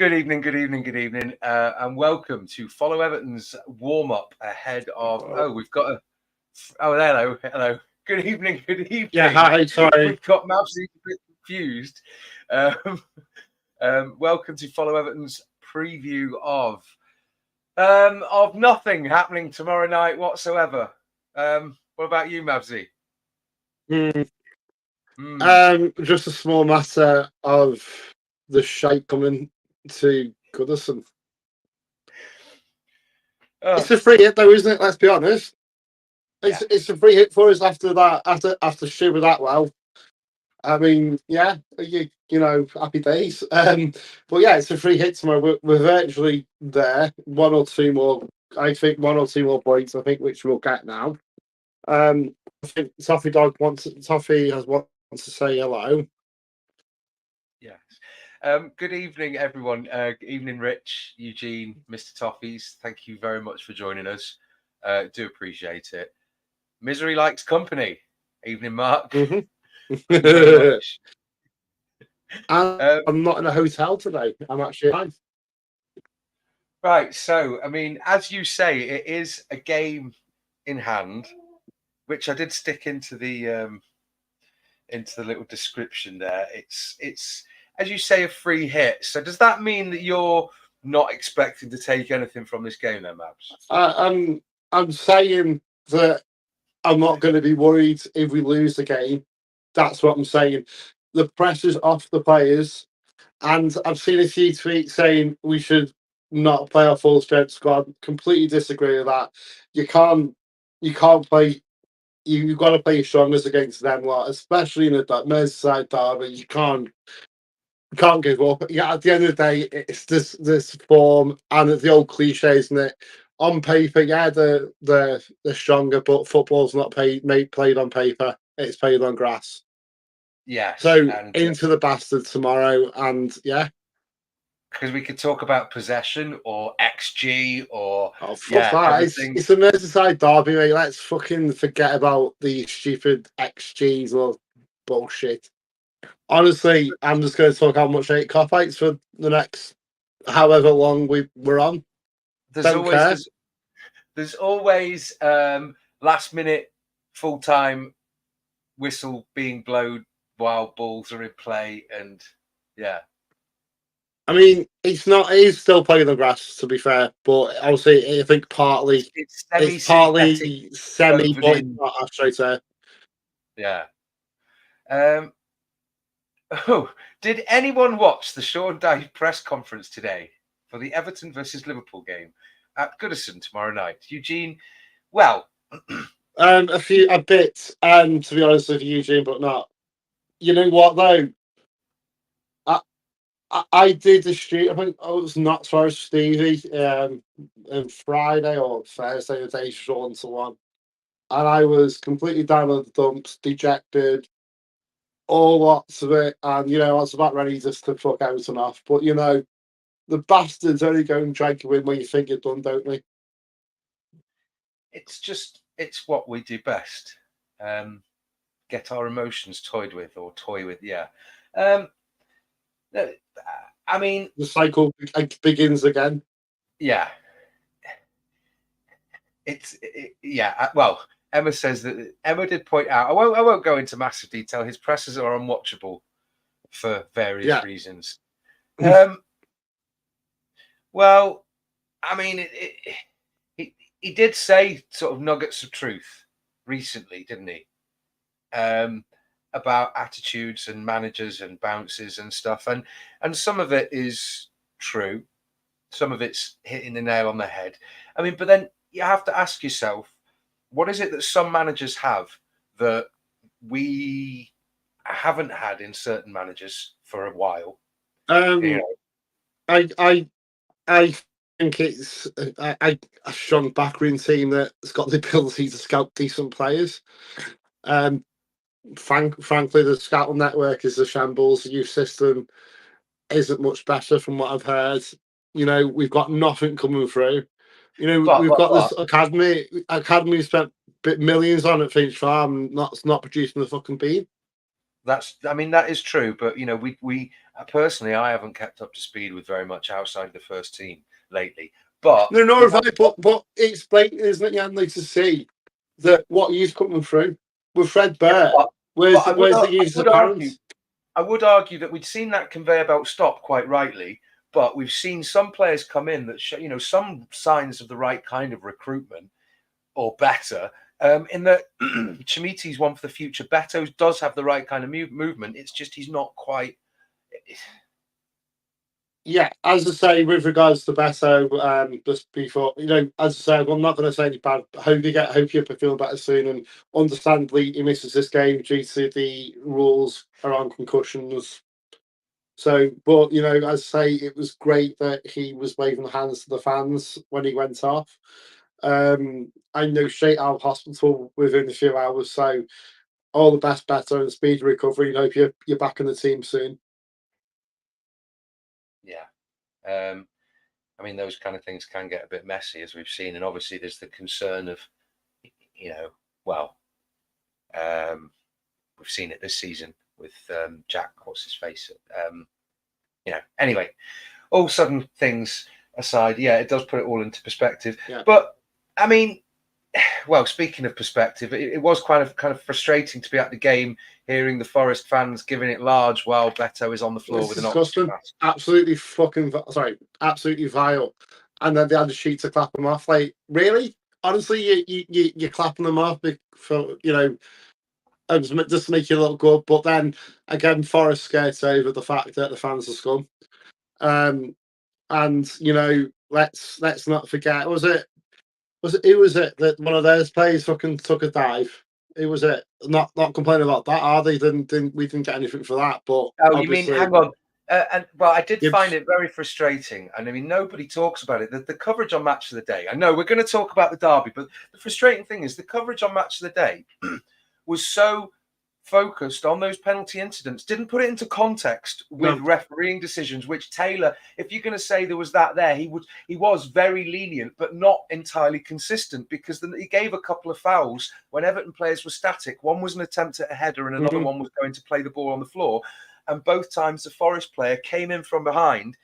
Good evening, and welcome to Follow Everton's warm-up ahead of... we've got a... hello. Good evening. Yeah, hi, sorry. We've got Mabbs a bit confused. Welcome to Follow Everton's preview of nothing happening tomorrow night whatsoever. What about you, Mabbsy? Just a small matter of the shite coming to Goodison. It's a free hit, though, isn't it? Let's be honest. It's a free hit for us after that. After Shiver that well. I mean, yeah, you know, happy days. But yeah, it's a free hit tomorrow. We're virtually there. One or two more points. I think which we'll get now. I think Toffee has wants to say hello. Yes. Good evening, everyone. Evening, Rich, Eugene, Mr. Toffees. Thank you very much for joining us. Do appreciate it. Misery likes company. Evening, Mark. Mm-hmm. Thank you very much. I'm not in a hotel today. I'm actually live. Right. So, I mean, as you say, it is a game in hand, which I did stick into the little description there. It's as you say, a free hit. So does that mean that you're not expecting to take anything from this game then, Mabbs? I'm saying that I'm not going to be worried if we lose the game. That's what I'm saying. The pressure's off the players, and I've seen a few tweets saying we should not play our full strength squad. Completely disagree with that. You can't play. You've got to play your strongest against them lot, especially in the Merseyside Derby. You can't give up. Yeah, at the end of the day, it's this form, and it's the old cliche, isn't it? On paper, yeah, they're stronger, but football's not played on paper. It's played on grass. Yes. So into the bastard tomorrow, and yeah. Because we could talk about possession or XG or that. It's a Merseyside Derby, mate. Let's fucking forget about these stupid XGs or bullshit. Honestly, I'm just going to talk how much I ate cop-outs for the next however long we're on. There's always last minute full time whistle being blown while balls are in play, and yeah. I mean, it is still playing on grass, to be fair, but obviously I think partly it's partly semi, but it's not straight there. Yeah. Did anyone watch the Sean Dyche press conference today for the Everton versus Liverpool game at Goodison tomorrow night? Eugene, well, a bit, to be honest with you, Eugene, but not. You know what though? I did the street. I think I was not as far as Stevie on Friday or Thursday, the day Sean to one, and I was completely down on the dumps, dejected, all lots of it, and I was about ready just to fuck Everton off. But the bastards only go and try to win when you think you're done, don't they? It's what we do best. Get our emotions toy with, yeah. I mean, the cycle begins again. Yeah. Well, Emma says that Emma did point out. I won't go into massive detail. His presses are unwatchable for various reasons. Well, I mean, he did say sort of nuggets of truth recently, didn't he? About attitudes and managers and bounces and stuff, and some of it is true, some of it's hitting the nail on the head. I mean, but then you have to ask yourself, what is it that some managers have that we haven't had in certain managers for a while? I think it's a strong backroom team that's got the ability to scout decent players. Frankly, the scouting network is a shambles. The youth system isn't much better from what I've heard. We've got nothing coming through. We've got this academy we spent millions on at Finch Farm, not producing the fucking bean. that is true. But we personally, I haven't kept up to speed with very much outside the first team lately. But no, but it's blatant, isn't it, Yann, to see that what he's coming through with Fred Bear. Where's the use of parents? I would argue that we'd seen that conveyor belt stop quite rightly, but we've seen some players come in that show, some signs of the right kind of recruitment or better. In that Chimiti's one for the future. Beto does have the right kind of movement. It's just he's not quite. Yeah, as I say, with regards to Beto, just before, as I say, I'm not going to say any bad. Hope you feel better soon. And understandably, he misses this game due to the rules around concussions. So, but as I say, it was great that he was waving the hands to the fans when he went off. I know straight out of hospital within a few hours. So, all the best, Beto, and speed recovery. Hope you're back in the team soon. Yeah. I mean, those kind of things can get a bit messy, as we've seen. And obviously, there's the concern of, we've seen it this season with Jack, what's his face? Anyway, all sudden things aside, it does put it all into perspective. Yeah. But, I mean, well, speaking of perspective, it was kind of frustrating to be at the game, hearing the Forest fans giving it large while Beto is on the floor with an oxygen mask. Absolutely absolutely vile. And then they had a sheet to clap them off. Like, really? Honestly, you're clapping them off for just to make you look good. But then again, Forest skates over the fact that the fans are scum. And let's not forget. Who was it that one of those players fucking took a dive? Who was it? Not complaining about that, are they? We didn't get anything for that. But you mean hang on? I did find it very frustrating, and I mean nobody talks about it. The coverage on Match of the Day. I know we're going to talk about the derby, but the frustrating thing is the coverage on Match of the Day was so focused on those penalty incidents, didn't put it into context with refereeing decisions, which Taylor, if you're going to say there was that there, he was very lenient, but not entirely consistent, because he gave a couple of fouls when Everton players were static. One was an attempt at a header and another one was going to play the ball on the floor. And both times the Forest player came in from behind,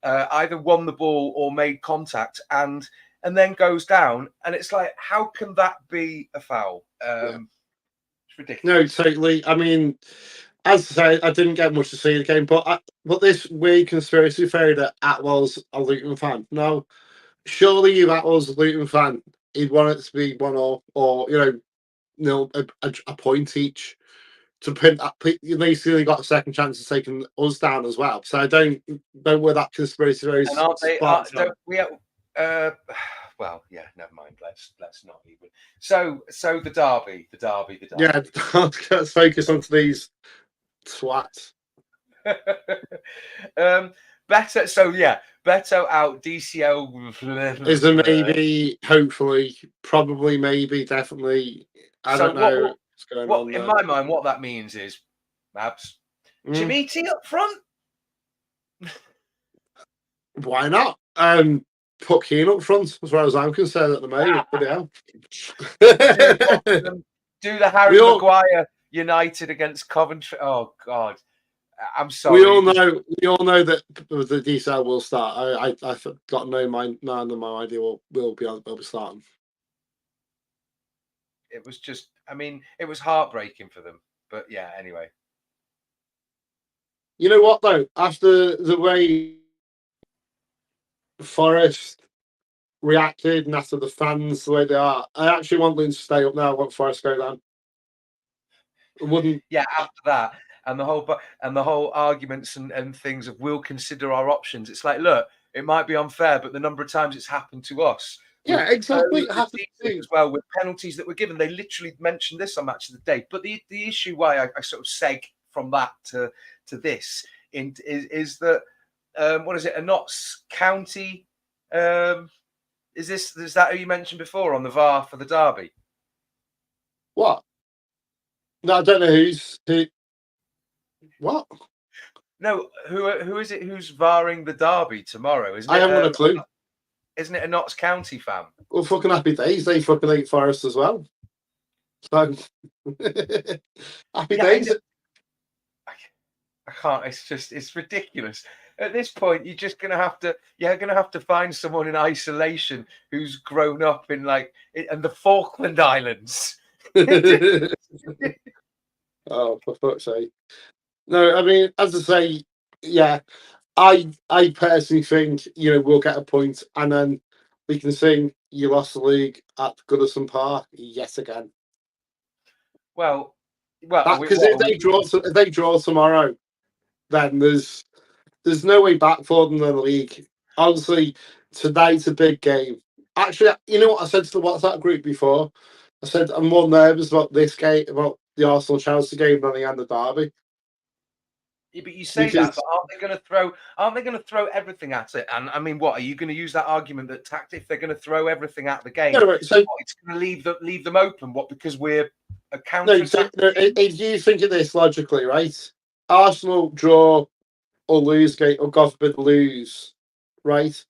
either won the ball or made contact and then goes down. And it's like, how can that be a foul? Ridiculous. No, totally. I mean, as I say, I didn't get much to see the game, but this weird conspiracy theory that Atwell's a Luton fan. No, surely if Atwell's a Luton fan, he'd want it to be 1-1 or a point each to print. At least he only got a second chance of taking us down as well. So I don't know where that conspiracy theory is. Well, yeah, never mind. Let's not even. So the derby. Yeah, let's focus on these twats. Beto. So yeah, Beto out. DCL is a maybe. Hopefully, probably, maybe, definitely. I don't know what's going on. In my mind, what that means is, Mabbs, Chimiti up front. Why not? Put Keane up front, as far as I'm concerned at the moment. Do the Harry Maguire United against Coventry. Oh God, I'm sorry. We all know that the DCL will start. I've got no idea what will be starting. It was just, I mean, it was heartbreaking for them. But yeah, anyway. You know what though? After the way Forest reacted and after the fans the way they are, I actually want them to stay up now. I want Forest to go down. Wouldn't. Yeah, after that and the whole arguments and things of we'll consider our options. It's like, look, it might be unfair, but the number of times it's happened to us. Yeah, exactly. As well with penalties that were given, they literally mentioned this on Match of the Day. But the issue why I sort of seg from that to this is that what is it? A Notts County. Is that who you mentioned before on the VAR for the derby? What? No, I don't know who. What? No, who is it? Who's VARing the derby tomorrow? Isn't it? I haven't got a clue. Isn't it a Notts County fan? Well, fucking happy days. They fucking hate Forest as well. So happy days. I can't. It's ridiculous. At this point, you're gonna have to find someone in isolation who's grown up in and the Falkland Islands. Oh, for fuck's sake! No, I mean, as I say, yeah, I personally think we'll get a point, and then we can sing "You Lost the League" at Goodison Park yet again. Well, Because if they draw tomorrow, then there's no way back for them in the league. Honestly, tonight's a big game. Actually, you know what I said to the WhatsApp group before? I said I'm more nervous about this game, about the Arsenal Chelsea game, than I am the Derby. Yeah, but you say that, but aren't they going to throw everything at it? And I mean, what are you going to use that argument that if they're going to throw everything at the game, so it's going to leave them open? What, because we're a counter? If you think of this logically, right? Arsenal draw or lose game, or God forbid lose, right?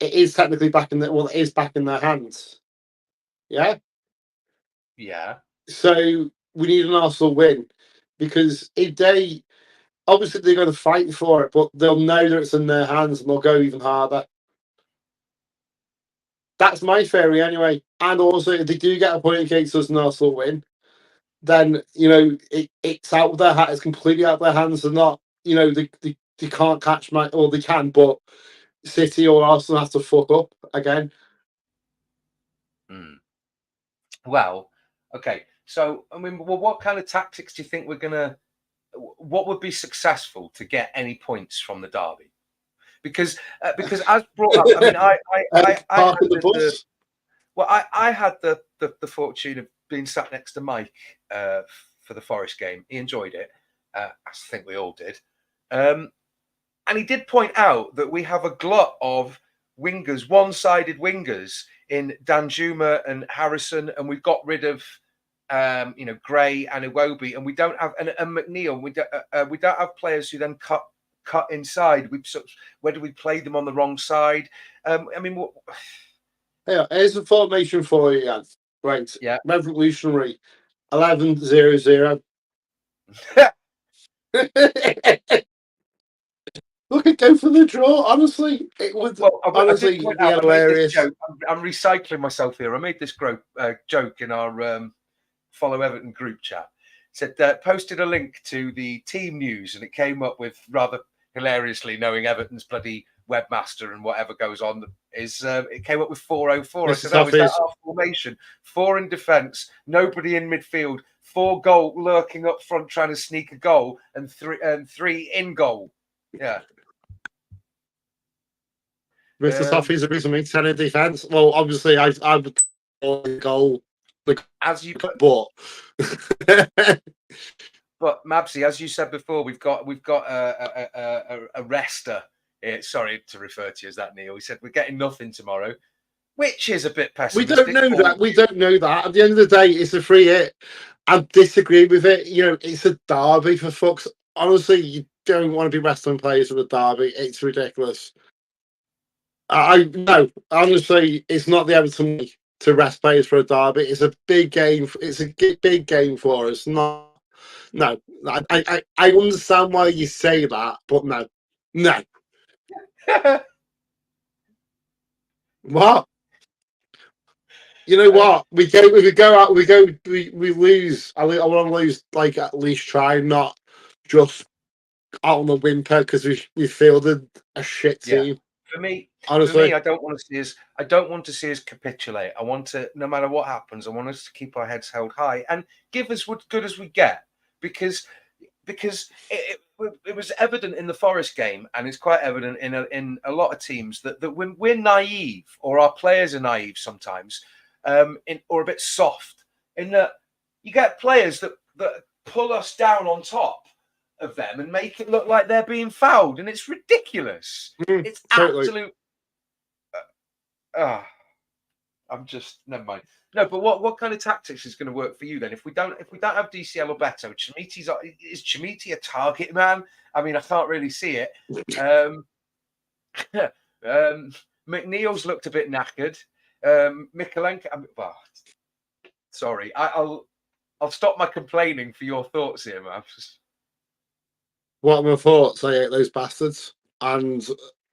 It is technically back in it is back in their hands. Yeah. Yeah. So we need an Arsenal win, because if they obviously they're going to fight for it, but they'll know that it's in their hands and they'll go even harder. That's my theory anyway. And also, if they do get a point against us and Arsenal win, then it's out of their hands. It's completely out of their hands. They're not, they can't catch or they can, but City or Arsenal have to fuck up again. Well, okay. So I mean, what kind of tactics do you think what would be successful to get any points from the derby? Because as brought up, I mean, I had the fortune of being sat next to Mike for the Forest game. He enjoyed it. I think we all did. And he did point out that we have a glut of wingers, one-sided wingers in Danjuma and Harrison, and we've got rid of Gray and Iwobi, and we don't have and McNeil. We don't have players who then cut inside. Where do we play them on the wrong side? I mean, what? Yeah, here's a formation for you, Yann. Right. Yeah. Revolutionary. 11-0-0. Look, go for the draw. Honestly, it would. Honestly, be hilarious. I'm recycling myself here. I made this joke in our Follow Everton group chat. Said posted a link to the team news, and it came up with, rather hilariously, knowing Everton's bloody webmaster and whatever goes on, it came up with 404. I said, "Oh, is that our formation? 4 in defence, nobody in midfield, 4 goal lurking up front trying to sneak a goal, and 3 in goal." Yeah. Mr. Toffee's a reason me 10 in defence. Well, obviously, I would the goal. As you but Mabsy, as you said before, we've got a rester. Sorry to refer to you as that, Neil. He said we're getting nothing tomorrow, which is a bit pessimistic. We don't know that. We don't know that. At the end of the day, it's a free hit. I disagree with it. It's a derby, for fuck's. Honestly, you don't want to be wrestling players with a derby. It's ridiculous. No, honestly, it's not the Everton League to rest players for a derby. It's a big game. It's a big game for us. No. I understand why you say that, but no. What? You know what? We go out. We lose. I want to lose, like, at least try, not just out on the whimper because we fielded a shit team. Yeah. For me, honestly, I don't want to see us capitulate. I want to, no matter what happens, I want us to keep our heads held high and give us what good as we get, because it was evident in the Forest game, and it's quite evident in a lot of teams that when we're naive, or our players are naive sometimes, or a bit soft, in that you get players that pull us down on top of them and make it look like they're being fouled, and it's ridiculous. It's absolute. I'm just never mind. No, but what kind of tactics is going to work for you then? If we don't have DCL or Beto, is Chimiti a target man? I mean, I can't really see it. McNeil's looked a bit knackered. Mikolenko. Sorry, I'll stop my complaining for your thoughts here, Mabbs. What are my thoughts? I hate those bastards, and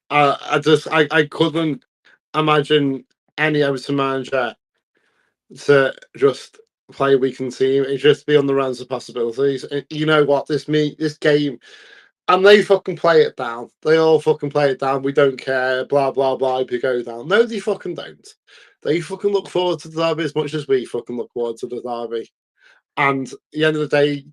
I couldn't imagine any Everton manager to just play a weakened team. It's just beyond the realms of possibilities. And you know what? This game, and they fucking play it down. They all fucking play it down. We don't care. Blah blah blah. If you go down, no, they fucking don't. They fucking look forward to the derby as much as we fucking look forward to the derby. And at the end of the day,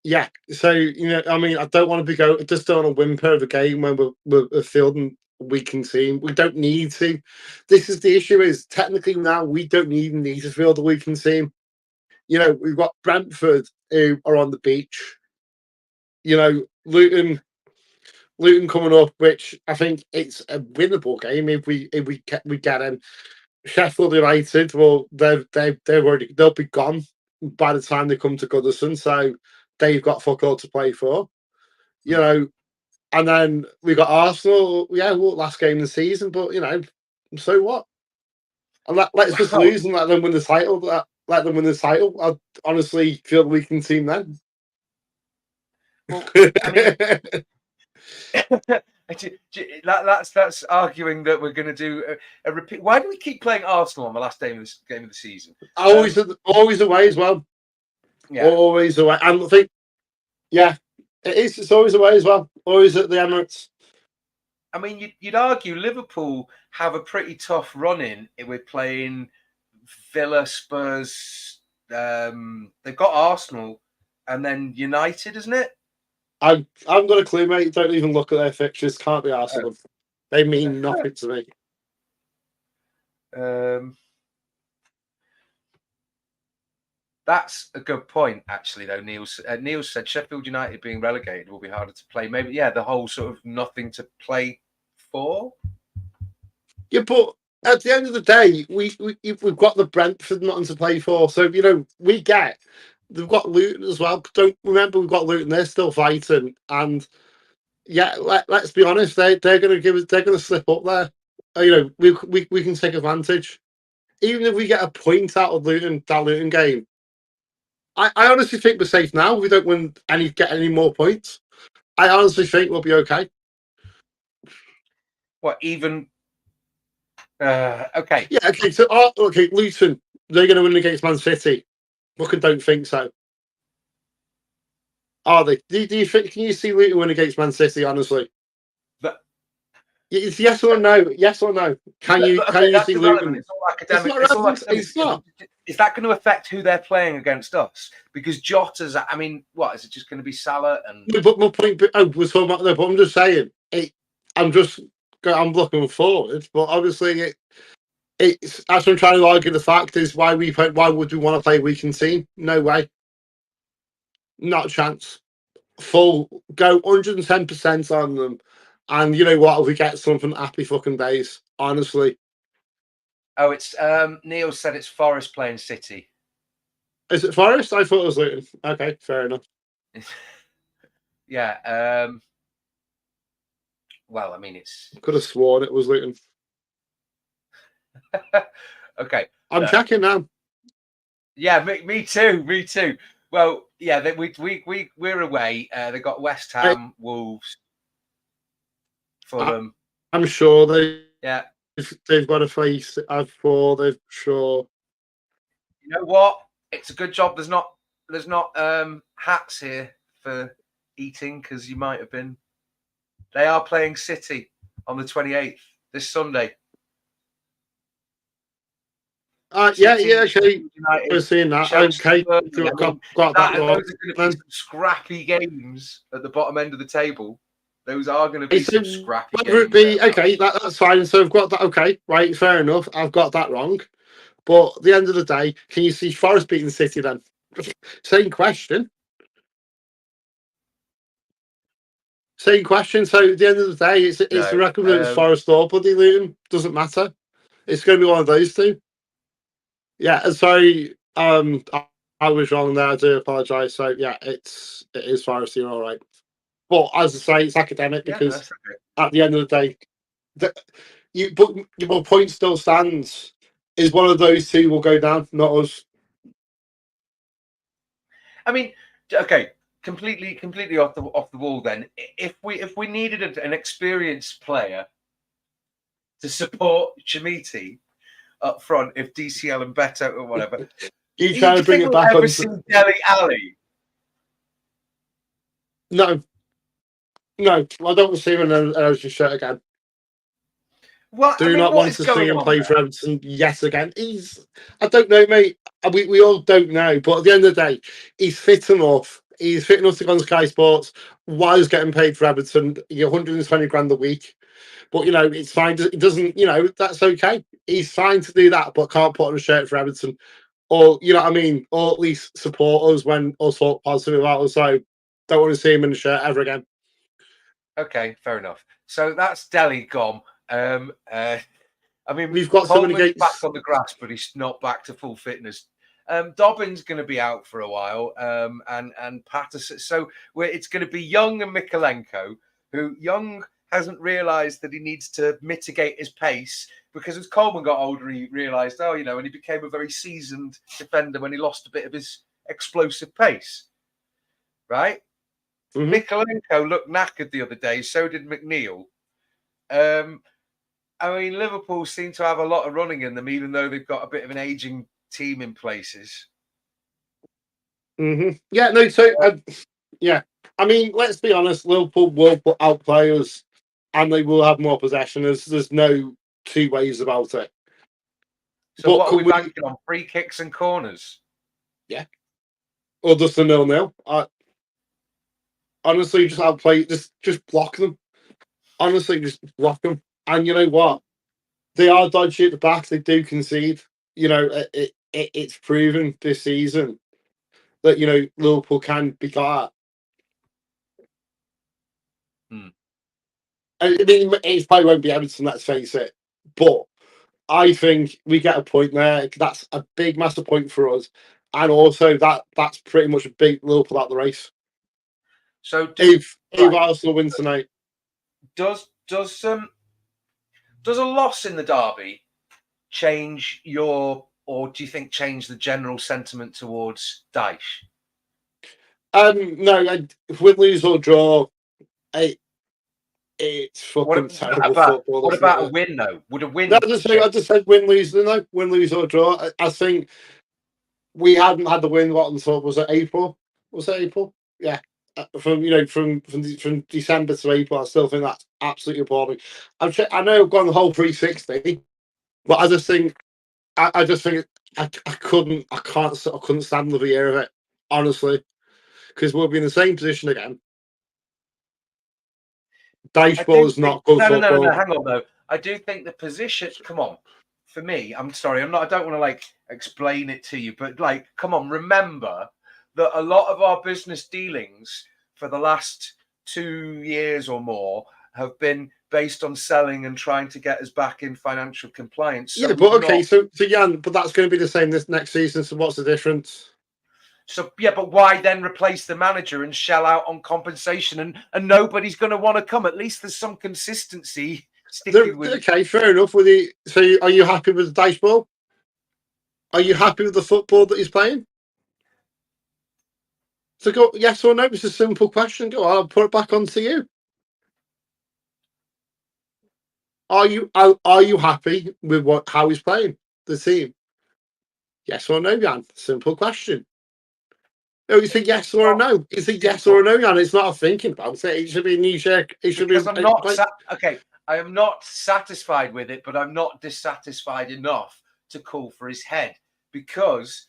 yeah. So I mean, I don't want to be just don't want to whimper of a game when we're fielding a weakened team. We don't need to. This is the issue. Is technically now we don't even need to field a weakened team. We've got Brentford who are on the beach. Luton coming up, which I think it's a winnable game if we get them. Sheffield United, well, they'll be gone by the time they come to Goodison, so they've got fuck all to play for. And then we got Arsenal. Yeah, well, last game of the season, but so what? And let's just lose and let them win the title. Let them win the title. I honestly feel we can team then. Well, I mean, that's arguing that we're going to do a repeat. Why do we keep playing Arsenal on the last game of the season? Always away as well. Yeah. Always away. And I think, yeah, it is. It's always away as well. Always at the Emirates. I mean, you'd argue Liverpool have a pretty tough run in with playing Villa, Spurs. They've got Arsenal and then United, isn't it? I've got a clue, mate. Don't even look at their fixtures. Can't be Arsenal. Oh. They mean nothing to me. That's a good point, actually, though. Neil said Sheffield United being relegated will be harder to play. Maybe, yeah, the whole sort of nothing to play for. Yeah, but at the end of the day, we've got the Brentford nothing to play for. So they've got Luton as well. Don't remember we've got Luton. They're still fighting, and yeah, let's be honest. They're going to slip up there. We can take advantage. Even if we get a point out of that Luton game, I honestly think we're safe now. We don't get any more points. I honestly think we'll be okay. What even? Okay. Yeah. Okay. So, Luton, they're going to win against Man City. Fucking don't think so. Are they? Do you think? Can you see Luton win against Man City? Honestly, it's yes or no. Yes or no. Can you see Luton? It's all academic. It's not. Is that going to affect who they're playing against us? Because Jota's. I mean, what is it? Just going to be Salah and? No, but my point. We're talking about that. But I'm just saying. I'm looking forward, but obviously it's as I'm trying to argue. The fact is why would we want to play a weakened team? No way. Not a chance. Full go 110% on them, and you know what? If we get something, happy fucking days. Honestly. Oh, it's Neil said it's Forest playing City. Is it Forest? I thought it was Luton. Okay, fair enough. Yeah. Well, I mean, could have sworn it was Luton. Okay, I'm checking now. Yeah, me too. Me too. Well, yeah, we're away. They got West Ham, Wolves, Fulham. I'm sure they've got a face. They've sure. You know what? It's a good job. There's not hats here for eating because you might have been. They are playing City on the 28th this Sunday. Yeah, okay. We're seeing that. Okay, got that wrong. Those are going to be some scrappy games at the bottom end of the table. Those are going to be some scrappy games. Okay, that's fine. So I've got that. Okay, right, fair enough. I've got that wrong. But at the end of the day, can you see Forest beating City then? Same question. Same question. So at the end of the day, it's the record that it's Forest or bloody Luton. Doesn't matter. It's going to be one of those two. Yeah, sorry. I was wrong there. I do apologise. So yeah, it is Forest. You're all right. But as I say, it's academic because at the end of the day, your point still stands. Is one of those two will go down, not us. I mean, okay. completely off the wall. Then, if we needed an experienced player to support Chimiti up front, if DCL and Beto or whatever, You trying to bring it back on? See Dele Alli? No, I don't see him in an shirt again. Well, Do not want to see him play for Everton yet again. I don't know, mate. We all don't know. But at the end of the day, he's fit enough. He's fit enough to go on Sky Sports while he's getting paid for Everton. 120 grand a week. But, it's fine. It doesn't, that's okay. He's fine to do that, but can't put on a shirt for Everton. Or, you know what I mean? Or at least support us or talk positive about us. So don't want to see him in a shirt ever again. Okay, fair enough. So that's Dele gone. I mean, we've got Coleman's back on the grass, but he's not back to full fitness. Dobbin's going to be out for a while, and Patterson. So it's going to be Young and Mikalenko, who Young hasn't realised that he needs to mitigate his pace, because as Coleman got older, he realised, and he became a very seasoned defender when he lost a bit of his explosive pace, right? Mm-hmm. Mikalenko looked knackered the other day, so did McNeil. I mean, Liverpool seem to have a lot of running in them, even though they've got a bit of an ageing team in places. Mm-hmm. Yeah, no, so, yeah. I mean, let's be honest, Liverpool will put out players and they will have more possession. There's no two ways about it. So but what are we banking on? Free kicks and corners? Yeah. Or just a 0-0. Honestly, just outplay, just block them. Honestly, just block them. And you know what? They are dodgy at the back. They do concede. It's proven this season that, Liverpool can be got at. I mean, it probably won't be Everton, let's face it. But I think we get a point there. That's a big, massive point for us. And also, that's pretty much a big Liverpool out the race. So if Arsenal wins tonight, does a loss in the derby change or do you think change the general sentiment towards Dyche? No. If we lose or draw, it's fucking terrible football. What about a win though? Would a win? No, I just said win, lose. No, win, lose or draw. I think we hadn't had the win. What until was it April? Was it April? Yeah. From December to April, I still think that's absolutely appalling. I know I've gone the whole 360, but I just think I couldn't stand another year of it, honestly, because we'll be in the same position again. Dyche ball is not good football. No, hang on though. I do think the position. Come on, for me, I'm sorry, I don't want to explain it to you, but come on, remember that a lot of our business dealings for the last 2 years or more have been based on selling and trying to get us back in financial compliance. So yeah, but okay, so Yann, but that's going to be the same this next season. So what's the difference? So yeah, but why then replace the manager and shell out on compensation and nobody's going to want to come? At least there's some consistency sticking with it. Okay, fair enough. So are you happy with the Dyche ball? Are you happy with the football that he's playing? So go yes or no. It's a simple question. Go. I'll put it back onto you. Are you happy with how he's playing the team? Yes or no, Yann? Simple question. No, it's a yes or a no. It's a yes or a no, Yann. It's not a thinking about it. It should be a new check. It should because be. Okay, I am not satisfied with it, but I'm not dissatisfied enough to call for his head because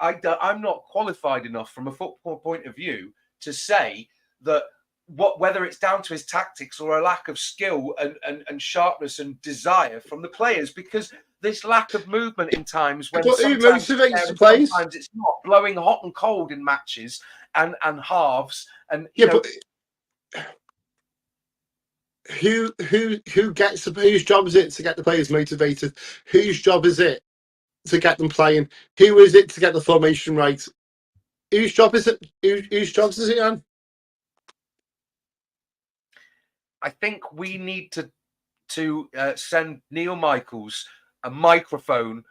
I'm not qualified enough from a football point of view to say that whether it's down to his tactics or a lack of skill and sharpness and desire from the players, because this lack of movement in times when sometimes it's not, blowing hot and cold in matches and halves and but whose job is it to get the players motivated? Whose job is it to get them playing? Who is it to get the formation right? Whose job is it? Whose job is it, Yann? I think we need to send Neil Michaels a microphone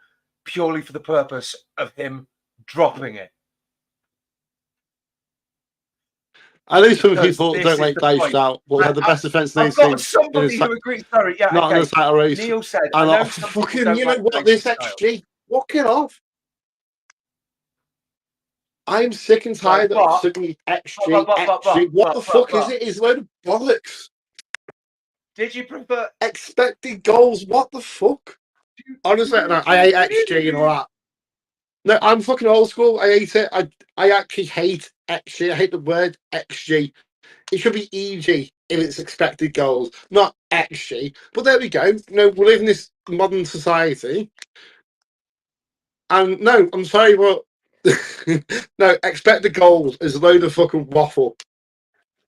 purely for the purpose of him dropping it. I know some Because people this don't is like the Dyche point. out, but we had the best defence in I've his got team somebody who agrees. Sorry, yeah, not in okay. the title race. Neil said, And I know some people fucking, don't you know like what? Dyche's This style. XG, walk it off. I'm sick and tired of XG. What the fuck is it? It's a load of bollocks. Did you prefer expected goals? What the fuck? Honestly, no, I hate XG and all that. No, I'm fucking old school. I hate it. I actually hate XG. I hate the word XG. It should be EG if it's expected goals, not XG. But there we go. You know, we live in this modern society. And no, I'm sorry, but no, expected goals is a load of fucking waffle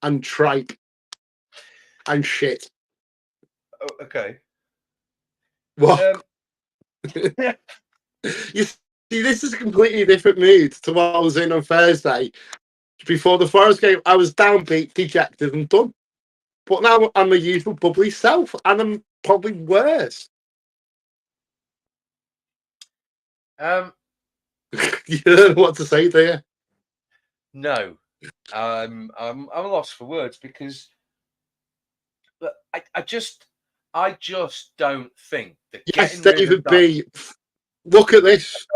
and tripe and shit. Oh, okay. What? You see, this is a completely different mood to what I was in on Thursday. Before the Forest game, I was downbeat, dejected, and done. But now I'm my usual bubbly self, and I'm probably worse. You don't know what to say, do you? No, I'm lost for words because I just don't think that Yes, getting rid David of that. B. Look at this.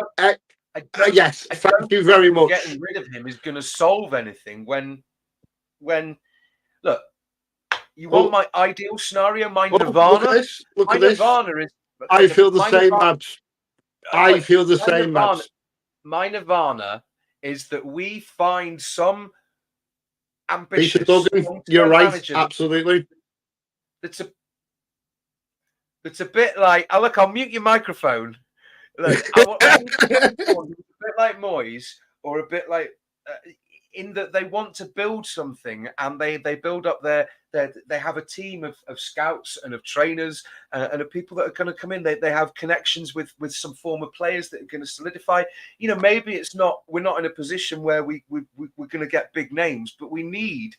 Yes, thank you very much. Getting rid of him is going to solve anything when look. You want my ideal scenario, my nirvana? Look at this. Look my at this. Nirvana is. I feel the same, Mabbs. I feel the same, Mabbs. My nirvana is that we find some ambitious. You're right. Absolutely. That's a bit like. Oh, look, I'll mute your microphone. Look, I want a bit like Moyes, or a bit like. In that they want to build something, and they build up they have a team of scouts and of trainers and of people that are going to come in. They have connections with some former players that are going to solidify. You know, maybe we're not in a position where we're going to get big names, but we need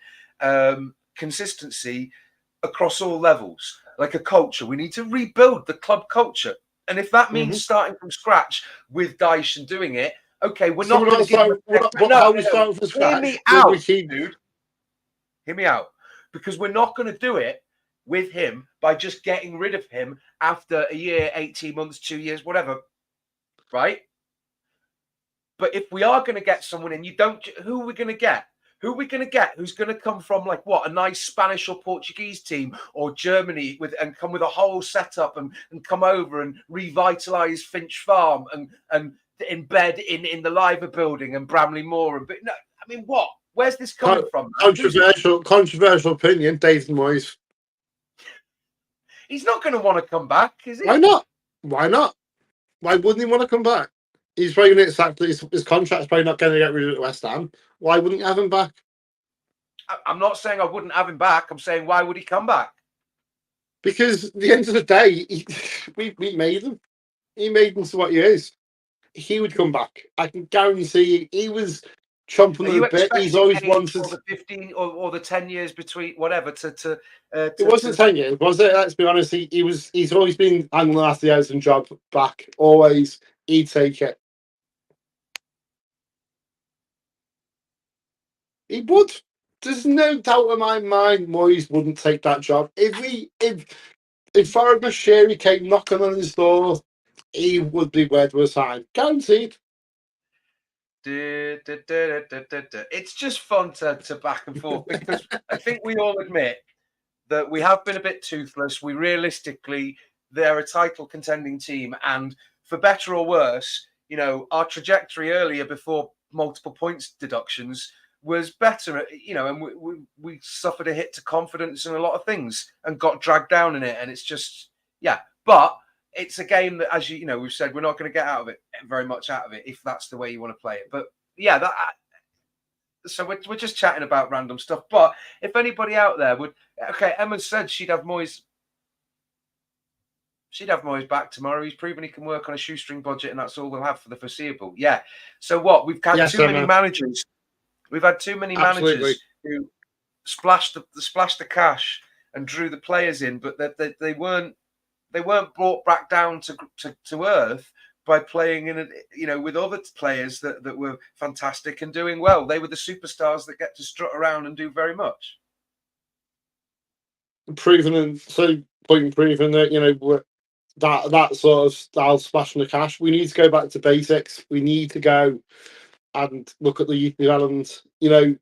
consistency across all levels, like a culture. We need to rebuild the club culture, and if that means starting from scratch with Dyche and doing it. Okay, we're not going to give him how we start from scratch. Hear me out, dude. Hear me out. Because we're not going to do it with him by just getting rid of him after a year, 18 months, 2 years, whatever. Right? But if we are going to get someone in, who are we going to get? Who are we going to get? Who's going to come from a nice Spanish or Portuguese team or Germany and come with a whole setup and come over and revitalize Finch Farm and embed in the Liver building and Bramley Moor but no, I mean what? Where's this coming from? Controversial opinion, David Moyes. He's not going to want to come back, is he? Why not? Why not? Why wouldn't he want to come back? He's probably going to get sacked. His contract's probably not going to get rid of West Ham. Why wouldn't you have him back? I'm not saying I wouldn't have him back. I'm saying why would he come back? Because at the end of the day, we made him. He made him to what he is. He would come back. I can guarantee you. He was chomping at the bit. He's always wanted the 15 or the 10 years between whatever to it wasn't 10 years, was it? Let's be honest. He's always been angling after the Everton job back. Always. He'd take it. He would. There's no doubt in my mind Moyes wouldn't take that job. If Farrell Bashiri came knocking on his door, he would be where to sign. Guaranteed. It's just fun to back and forth because I think we all admit that we have been a bit toothless. They're a title contending team, and for better or worse, you know, our trajectory earlier before multiple points deductions was better, you know, and we suffered a hit to confidence and a lot of things and got dragged down in it. And it's just, yeah, but it's a game that, as you know, we've said, we're not going to get very much out of it if that's the way you want to play it. But yeah, so we're just chatting about random stuff. But if anybody out there Emma said she'd have Moyes back tomorrow. He's proven he can work on a shoestring budget, and that's all we'll have for the foreseeable. Yeah. So what? We've had too many managers. We've had too many managers who splashed the cash and drew the players in, but they weren't brought back down to earth by playing in, with other players that were fantastic and doing well. They were the superstars that get to strut around and do very much. Proving that that sort of style splashing the cash. We need to go back to basics. We need to go and look at the youth development. Who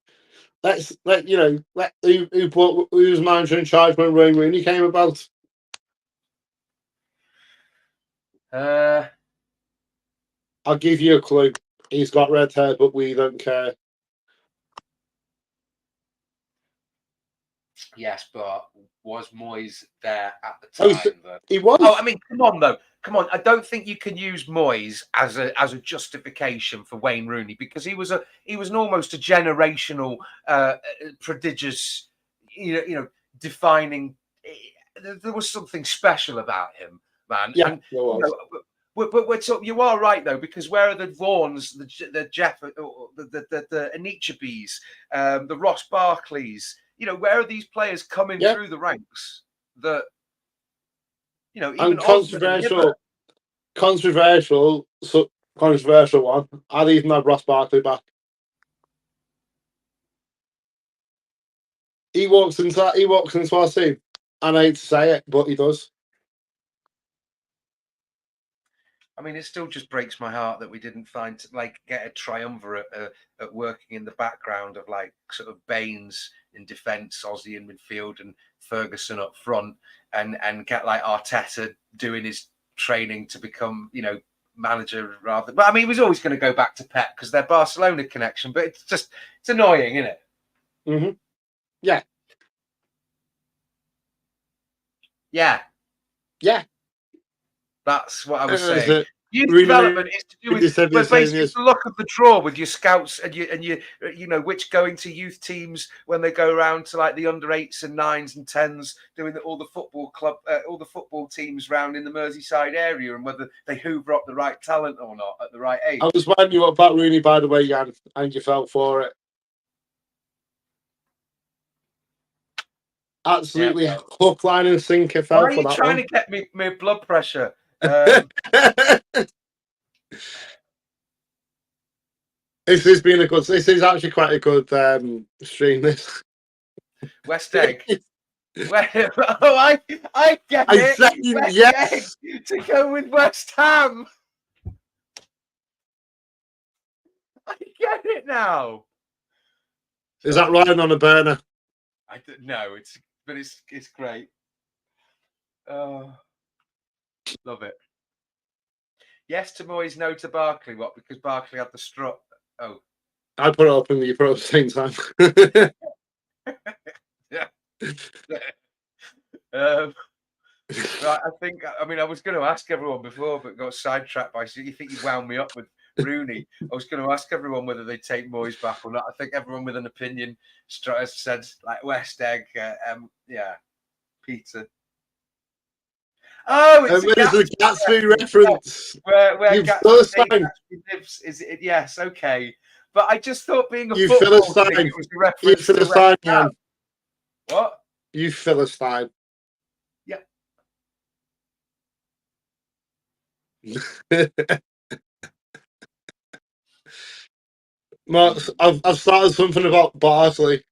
was manager in charge when Wayne Rooney came about? I'll give you a clue. He's got red hair, but we don't care. Yes, but was Moyes there at the time? He was. Oh, I mean, come on, though. Come on. I don't think you can use Moyes as a justification for Wayne Rooney, because he was almost a generational, prodigious, defining. There was something special about him, man. Yeah, and, there was. But you are right, though, because where are the Vaughns, the Jeff, the Anichebys, the Ross Barkleys? Where are these players coming through the ranks that, even and controversial one. I'd even have Ross Barkley back. He walks into our team, and I hate to say it, but he does. I mean, it still just breaks my heart that we didn't get a triumvirate at working in the background of sort of Baines in defence, Ozzy in midfield, and Ferguson up front, and get Arteta doing his training to become, manager rather. But I mean, he was always going to go back to Pep because their Barcelona connection. But it's annoying, isn't it? Mm-hmm. Yeah. Yeah. Yeah. That's what I was saying. Youth really, development is to do with basically the luck of the draw with your scouts and which going to youth teams when they go around to the under 8s and 9s and 10s, doing all the football teams round in the Merseyside area, and whether they hoover up the right talent or not at the right age. I was wondering you about Rooney, by the way, Yann, and you fell for it. Absolutely, hook, line, and sinker. Why are you trying to get me blood pressure? This has been this is actually quite a good stream. This West Egg. I get it. West yes. Egg to go with West Ham. I get it now. Is that Ryan on a burner? I don't know. It's great. Oh, love it. Yes to Moyes, no to Barkley. What? Because Barkley had the strut. Oh, I put it up and you put it up at the same time. Yeah. Right. I was going to ask everyone before, but got sidetracked by. You think you wound me up with Rooney? I was going to ask everyone whether they take Moyes back or not. I think everyone with an opinion said West Egg. Peter. Oh, it's a Gatsby reference. Where Gatsby lives. Is it? Yes, okay. But I just thought being a football thing, it was a reference to West Ham. What? You Philistine. Yeah. Mark, I've started something about Barkley.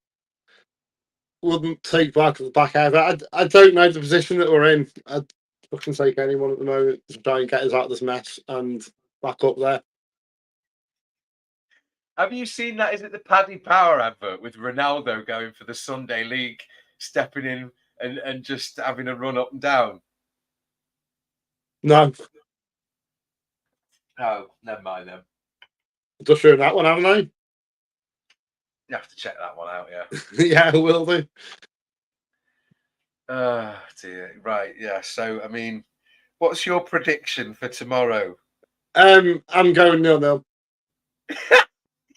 Wouldn't take back ever. I don't know the position that we're in. I'd fucking take anyone at the moment to try and get us out of this mess and back up there. Have you seen that? Is it the Paddy Power advert with Ronaldo going for the Sunday League, stepping in and just having a run up and down? No. Oh, never mind then. Just showing that one, haven't I? You have to check that one out, yeah. Yeah, I will do. Oh, dear. Right, yeah. So, I mean, what's your prediction for tomorrow? I'm going 0-0.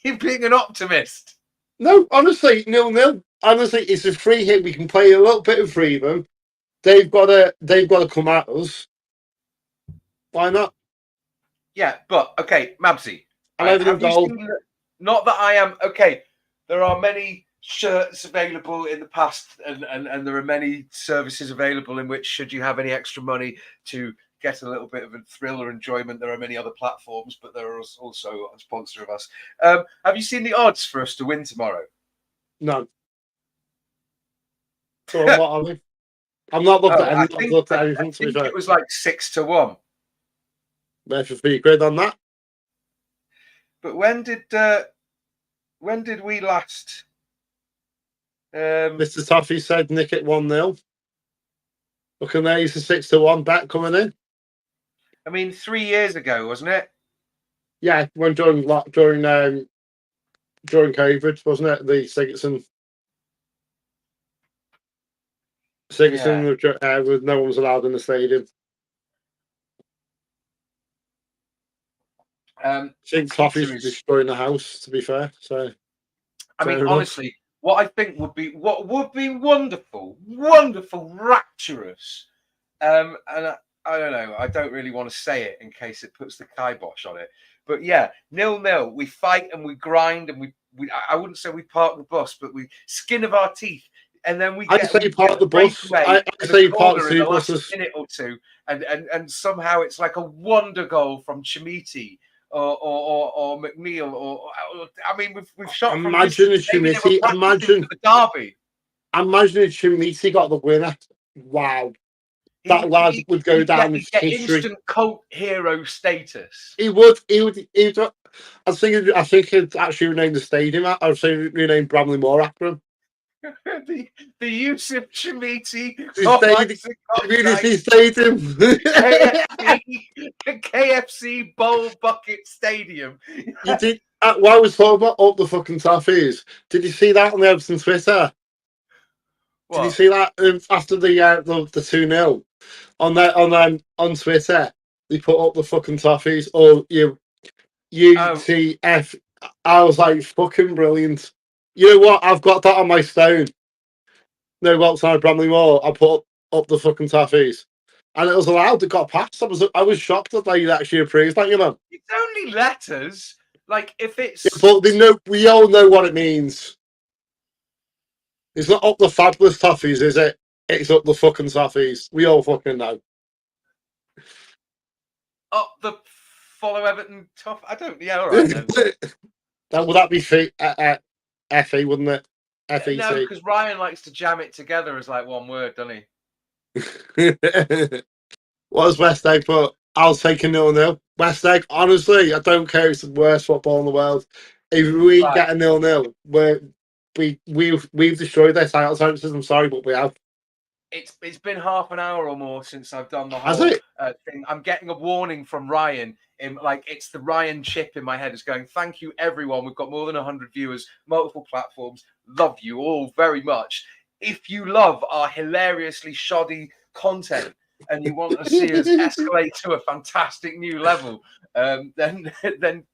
You're being an optimist. No, honestly, 0-0. Honestly, it's a free hit. We can play a little bit of freedom. They've got to come at us. Why not? Yeah, but okay, Mabsy. Not that I am okay. There are many shirts available in the past, and there are many services available in which, should you have any extra money to get a little bit of a thrill or enjoyment. There are many other platforms, but there are also a sponsor of us. Have you seen the odds for us to win tomorrow? No. So what are we? I'm not looked at I anything. think it was like 6-1. There's a £3 on that. But when did we last? Mr. Toffee said nick it 1-0. Looking there, he's a 6-1 bet coming in. I mean, 3 years ago, wasn't it? Yeah, when during COVID, wasn't it? The Sigurdsson with no one was allowed in the stadium. I think Toffee's destroying the house, to be fair. So I mean, honestly, what I think would be wonderful, rapturous. And I don't know. I don't really want to say it in case it puts the kibosh on it. But yeah, 0-0. We fight and we grind and we I wouldn't say we park the bus, but we skin of our teeth. And then we I say part of the bus. I say part of the buses. Minute or two, and somehow it's like a wonder goal from Chimiti or McNeil or I mean we've shot. Imagine if Chimiti. Imagine the derby. Imagine if Chimiti got the winner. Wow, that lad would go down in history. Instant cult hero status. He would. I think he'd actually rename the stadium. I would say rename Bramley Moore after him. the Yusuf Chimiti Community Stadium. KFC Bowl Bucket Stadium. You did. While I was talking about up the fucking Toffees, did you see that on the Everton Twitter? What? Did you see that after the 2-0 on Twitter? They put up the fucking Toffees or UTF. I was like, fucking brilliant. You know what? I've got that on my stone. No, outside Bramley Moore, I put up the fucking Toffees, and it was allowed. It got passed. I was shocked that they actually appraised that. It's only letters. Like if it's. Yeah, but we all know what it means. It's not up the fabulous Toffees, is it? It's up the fucking Toffees. We all fucking know. Up the follow Everton tough. I don't. Yeah, all right then. Would that be FE, wouldn't it? FEC. No, because Ryan likes to jam it together as like one word, doesn't he? What does West Egg put? I'll take a 0-0. West Egg, honestly, I don't care. It's the worst football in the world. If we get a 0-0, we've destroyed their title chances. I'm sorry, but we have. It's been half an hour or more since I've done the whole thing. I'm getting a warning from Ryan. It's the Ryan chip in my head. It's going, thank you, everyone. We've got more than 100 viewers, multiple platforms. Love you all very much. If you love our hilariously shoddy content and you want to see us escalate to a fantastic new level, then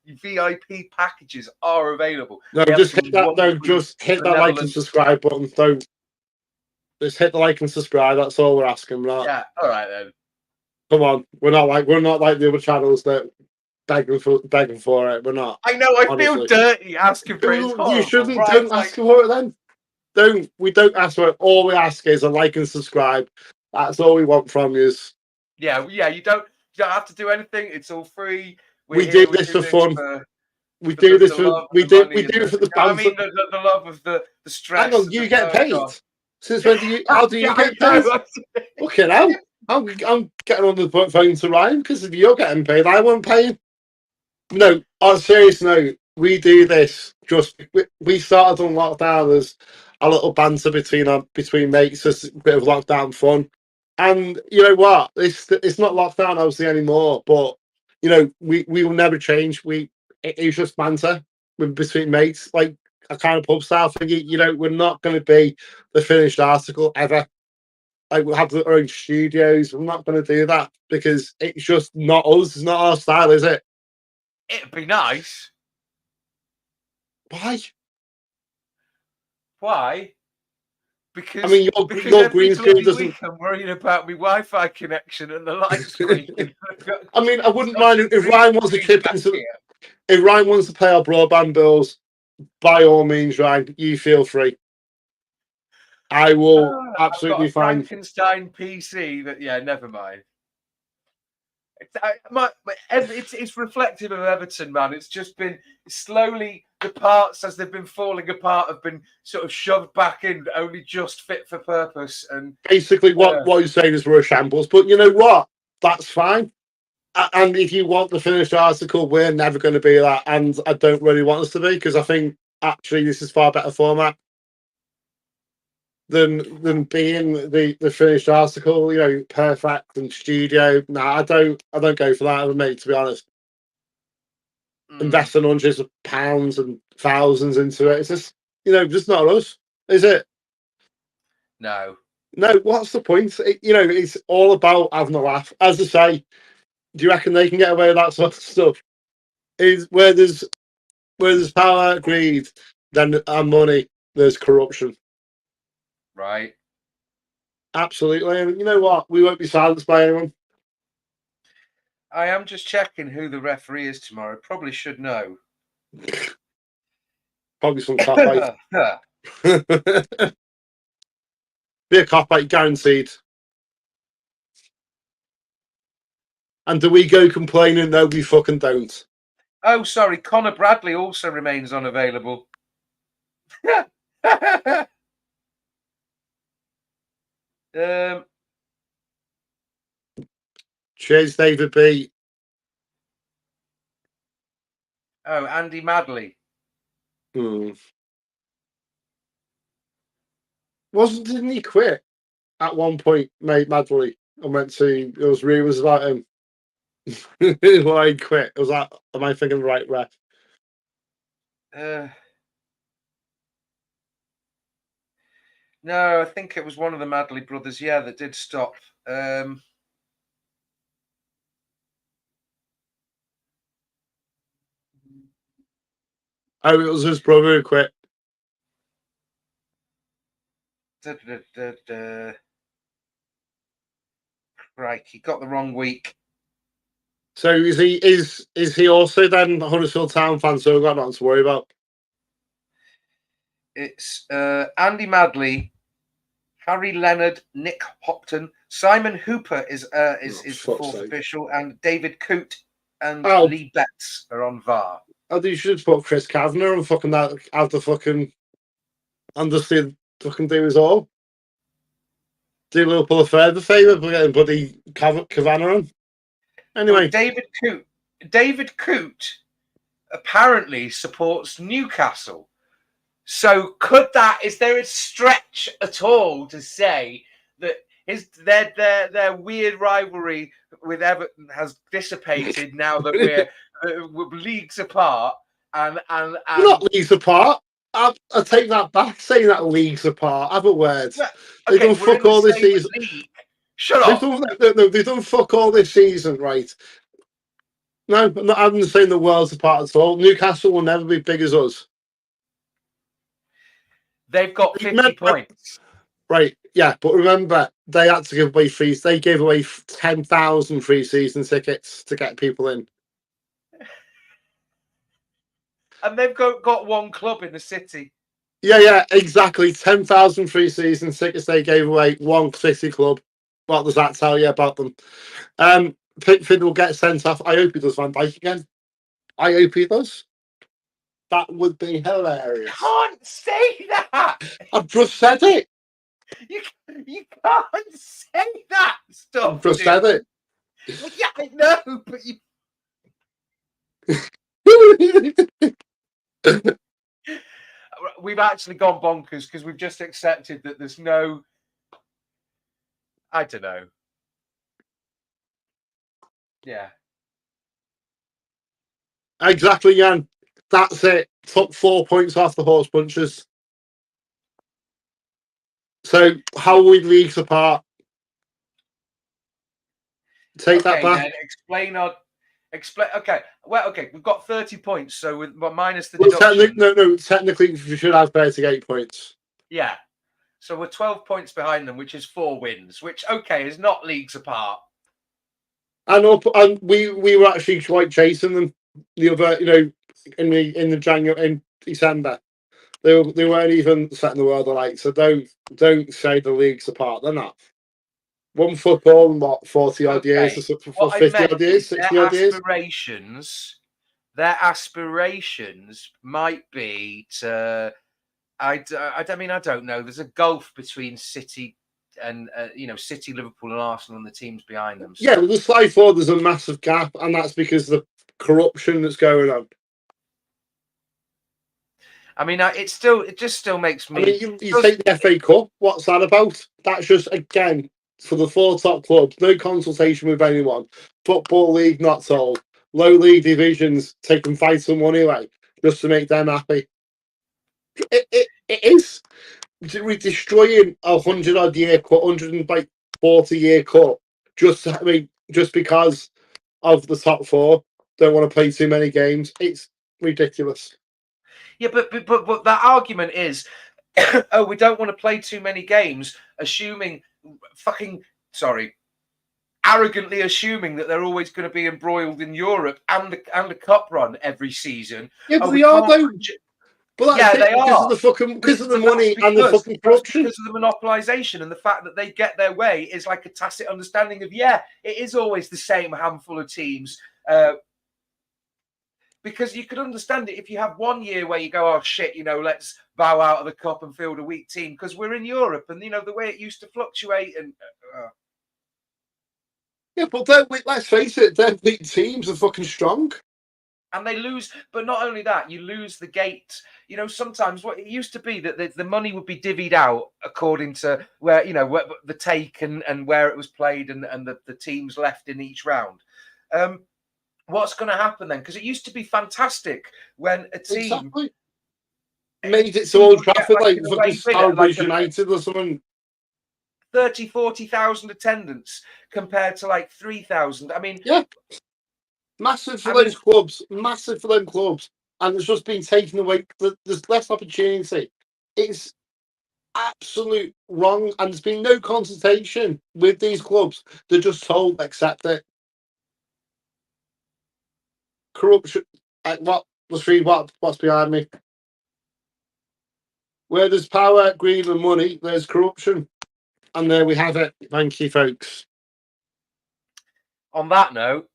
VIP packages are available. No, just hit that. No, just hit that like and subscribe button. Don't. Just hit the like and subscribe. That's all we're asking, right? Yeah. All right then. Come on, we're not like the other channels that begging for it. We're not. I know. I feel dirty asking for it. You shouldn't. Don't ask for it then. We don't ask for it. All we ask is a like and subscribe. That's all we want from you. Yeah. You don't have to do anything. It's all free. We do this for fun. We do this for it for the fans. I mean, the love of the stress. Hang on, you get paid. Since when do you? How do you get paid? Okay, now I'm getting on the phone to Ryan because if you're getting paid, I won't pay you. No, on a serious note, we do this. We started on lockdown as a little banter between mates, just a bit of lockdown fun. And you know what? It's not lockdown obviously anymore, but we will never change. It's just banter between mates, like a kind of pub style thing. We're not going to be the finished article ever. Like we'll have our own studios. We're not going to do that because it's just not us. It's not our style, is it? It'd be nice. Why? Because I mean, your green screen doesn't. I'm worrying about my Wi-Fi connection and the light screen. I mean, I wouldn't mind if Ryan wants to chip into. If Ryan wants to pay our broadband bills, by all means, Ryan, you feel free. I will absolutely find Frankenstein PC. Never mind. It's reflective of Everton, man. It's just been slowly, the parts as they've been falling apart have been sort of shoved back in, only just fit for purpose. And basically, what you're saying is we're a shambles. But you know what? That's fine. And if you want the finished article, we're never going to be that. And I don't really want us to be, because I think actually this is far better format than being the finished article, you know, perfect and studio. Nah, I don't go for that, mate, to be honest. Investing hundreds of pounds and thousands into it. It's just, you know, just not us, is it? No. What's the point? You know, it's all about having a laugh. As I say, do you reckon they can get away with that sort of stuff? Is where there's power, greed, then and money, there's corruption. Right. Absolutely. And you know what? We won't be silenced by anyone. I am just checking who the referee is tomorrow. Probably should know. Probably some cop out. Be a cop out, guaranteed. And do we go complaining? No, we fucking don't. Oh, sorry. Connor Bradley also remains unavailable. Cheers, David B. Oh, Andy Madley. Didn't he quit at one point, mate, Madley? And went to, there was rumours about him. Why he quit? Was that, am I thinking the right ref? No, I think it was one of the Madley brothers, yeah, that did stop. Oh, it was his brother who quit. Crikey, got the wrong week. So is he also then a Huddersfield Town fan? So we've got nothing to worry about. It's Andy Madley, Harry Leonard, Nick Hopton, Simon Hooper is the fourth official, and David Coote and Lee Betts are on VAR. Oh, you should put Chris Kavanagh and fucking that out the fucking understood fucking do his all. Do Liverpool a further favour by getting bloody Kavanagh on. Anyway, David Coote apparently supports Newcastle. So is there a stretch at all to say that their weird rivalry with Everton has dissipated now that we're leagues apart and we're not leagues apart. I take that back, saying that leagues apart. Have a word. They've done fuck all this season. Shut up. They've done fuck all this season, right? No, I'm not saying the world's apart at all. Newcastle will never be big as us. They've got 50 points. Right, yeah, but remember, they had to give away fees. They gave away 10,000 free season tickets to get people in. And they've got one club in the city. Yeah, exactly. 10,000 free season tickets they gave away, one city club. What does that tell you about them? Pickford will get sent off. I hope he does Van Dijk again. I hope he does. That would be hilarious. You can't say that. I've just said it. You can't say that stuff. I've just said it. Well, yeah, I know, but you. We've actually gone bonkers because we've just accepted that there's no. I don't know. Yeah. Exactly, Yann. That's it. Took 4 points off the horse punches. So how are we leagues apart? Take that back. Then explain. Okay. Well, okay. We've got 30 points, so with minus the deduction. Technically, we should have 38 points. Yeah. So we're 12 points behind them, which is 4 wins, which is not leagues apart. And we were actually quite chasing them the other, in December. They weren't even setting the world alight. So don't say the leagues apart. They're not. One football in what 40-odd years, or something, for What I 50-odd meant years, is their 60-odd years. aspirations might be to. I mean, I don't know. There's a gulf between City and City, Liverpool, and Arsenal, and the teams behind them. So. Yeah, well, the slide forward, there's a massive gap, and that's because of the corruption that's going on. I mean, it just still makes me. I mean, you take the FA Cup. What's that about? That's just, again, for the 4 top clubs, no consultation with anyone. Football League not told. Low league divisions taking vital money away just to make them happy. It is. We're destroying 100-odd year, 140-year cup just because of the top 4 don't want to play too many games. It's ridiculous. Yeah, but that argument is, oh, we don't want to play too many games, arrogantly assuming that they're always going to be embroiled in Europe and a cup run every season. Yeah, but they are though. But that's they are because of the money and the fucking corruption. Because of the monopolisation and the fact that they get their way is like a tacit understanding of, it is always the same handful of teams. Because you could understand it if you have 1 year where you go, oh shit, let's bow out of the cup and field a weak team because we're in Europe and the way it used to fluctuate and. Yeah, but let's face it, their weak teams are fucking strong. And they lose, but not only that, you lose the gate. Sometimes what it used to be that the money would be divvied out according to where the take and where it was played and the teams left in each round. What's going to happen then? Because it used to be fantastic when a team made it to Old Trafford like fucking Stamford Bridge United or something. 30,000, 40,000 attendance compared to like 3,000. I mean, yeah, massive for those clubs, and it's just been taken away. There's less opportunity. It's absolute wrong, and there's been no consultation with these clubs. They're just told accept it. Corruption. Let's read what's behind me. Where there's power, greed, and money, there's corruption. And there we have it. Thank you, folks. On that note,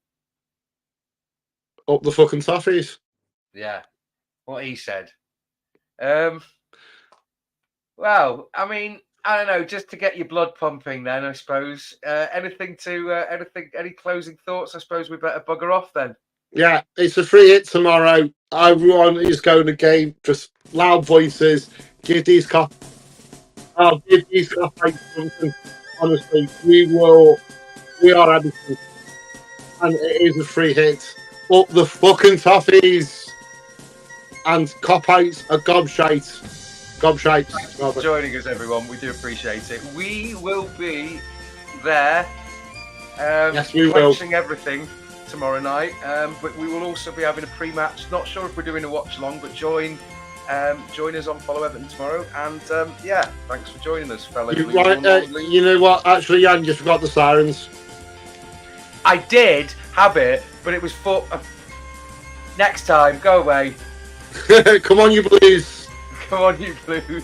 up the fucking toffees. Yeah, what he said. Well, I mean, I don't know, just to get your blood pumping then, I suppose. Any closing thoughts? I suppose we better bugger off then. Yeah, it's a free hit tomorrow. Everyone is going to game. Just loud voices. Give these cops something. Honestly, we are everything. And it is a free hit. Up the fucking toffees. And cop-outs are gobshites. Thanks for joining us, everyone. We do appreciate it. We will be there. Yes, we will. Watching everything tomorrow night. But we will also be having a pre-match. Not sure if we're doing a watch-along, but join us on Follow Everton tomorrow. And thanks for joining us, fellas. You know what? Actually, Yann, you forgot the sirens. I did have it, but it was for next time. Go away. Come on, you Blues. Come on, you Blues.